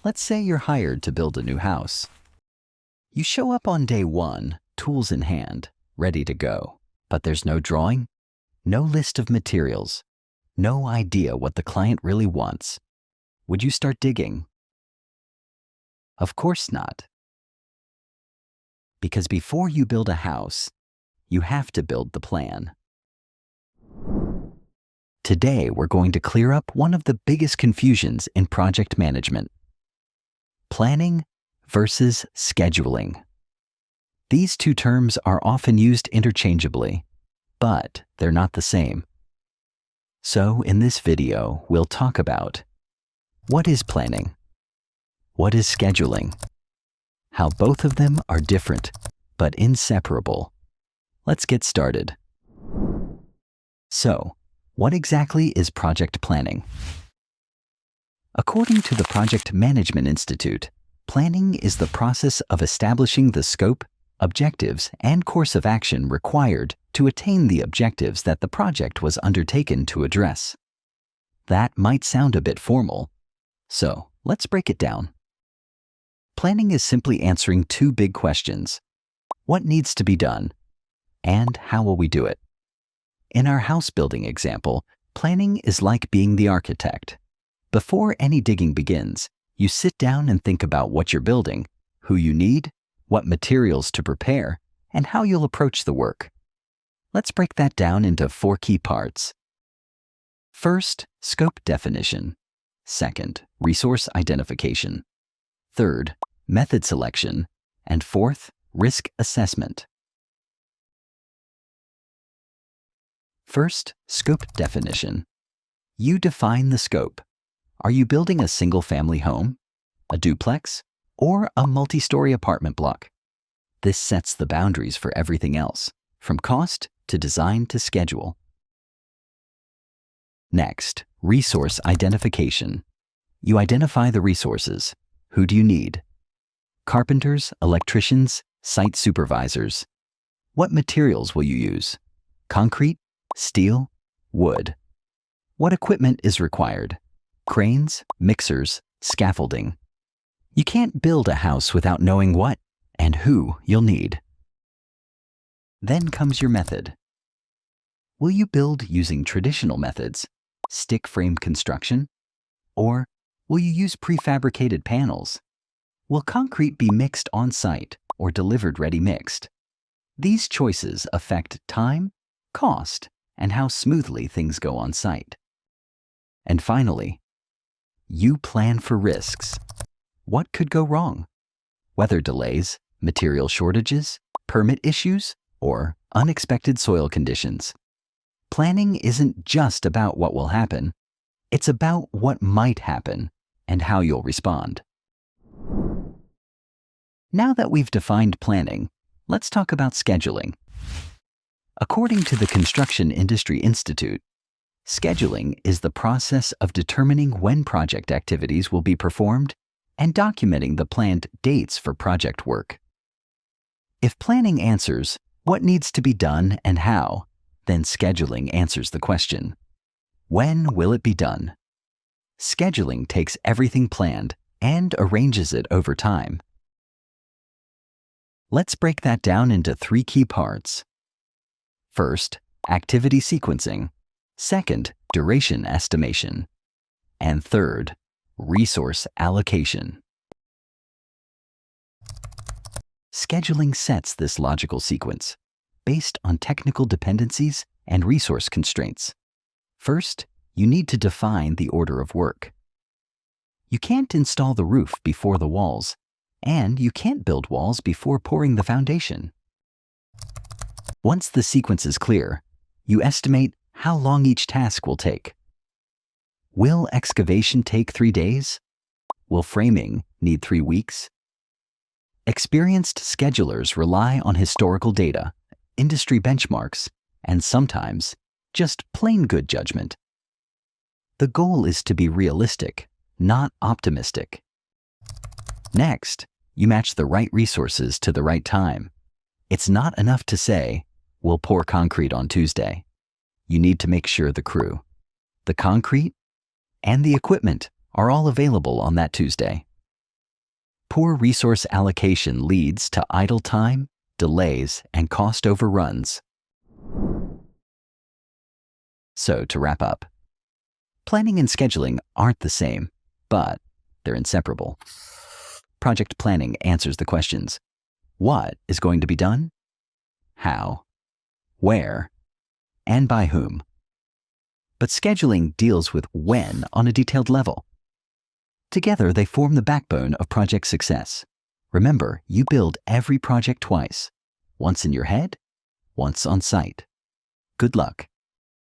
Let's say you're hired to build a new house. You show up on day one, tools in hand, ready to go. But there's no drawing, no list of materials, no idea what the client really wants. Would you start digging? Of course not. Because before you build a house, you have to build the plan. Today, we're going to clear up one of the biggest confusions in project management: planning versus scheduling. These two terms are often used interchangeably, but they're not the same. So in this video, we'll talk about what is planning, what is scheduling, how both of them are different but inseparable. Let's get started. So, what exactly is project planning? According to the Project Management Institute, planning is the process of establishing the scope, objectives, and course of action required to attain the objectives that the project was undertaken to address. That might sound a bit formal, so let's break it down. Planning is simply answering two big questions: what needs to be done, and how will we do it? In our house building example, planning is like being the architect. Before any digging begins, you sit down and think about what you're building, who you need, what materials to prepare, and how you'll approach the work. Let's break that down into 4 key parts. First, scope definition. Second, resource identification. Third, method selection. And fourth, risk assessment. First, scope definition. You define the scope. Are you building a single-family home, a duplex, or a multi-story apartment block? This sets the boundaries for everything else, from cost to design to schedule. Next, resource identification. You identify the resources. Who do you need? Carpenters, electricians, site supervisors. What materials will you use? Concrete, steel, wood. What equipment is required? Cranes, mixers, scaffolding. You can't build a house without knowing what and who you'll need. Then comes your method. Will you build using traditional methods, stick frame construction? Or will you use prefabricated panels? Will concrete be mixed on site or delivered ready mixed? These choices affect time, cost, and how smoothly things go on site. And finally, you plan for risks. What could go wrong? Weather delays, material shortages, permit issues, or unexpected soil conditions. Planning isn't just about what will happen, it's about what might happen and how you'll respond. Now that we've defined planning, let's talk about scheduling. According to the Construction Industry Institute, scheduling is the process of determining when project activities will be performed and documenting the planned dates for project work. If planning answers what needs to be done and how, then scheduling answers the question, when will it be done? Scheduling takes everything planned and arranges it over time. Let's break that down into 3 key parts. First, activity sequencing. Second, duration estimation. And third, resource allocation. Scheduling sets this logical sequence based on technical dependencies and resource constraints. First, you need to define the order of work. You can't install the roof before the walls, and you can't build walls before pouring the foundation. Once the sequence is clear, you estimate how long each task will take. Will excavation take 3 days? Will framing need 3 weeks? Experienced schedulers rely on historical data, industry benchmarks, and sometimes just plain good judgment. The goal is to be realistic, not optimistic. Next, you match the right resources to the right time. It's not enough to say, we'll pour concrete on Tuesday. You need to make sure the crew, the concrete, and the equipment are all available on that Tuesday. Poor resource allocation leads to idle time, delays, and cost overruns. So, to wrap up, planning and scheduling aren't the same, but they're inseparable. Project planning answers the questions: what is going to be done? How? Where? And by whom? But scheduling deals with when on a detailed level. Together, they form the backbone of project success. Remember, you build every project twice, once in your head, once on site. Good luck.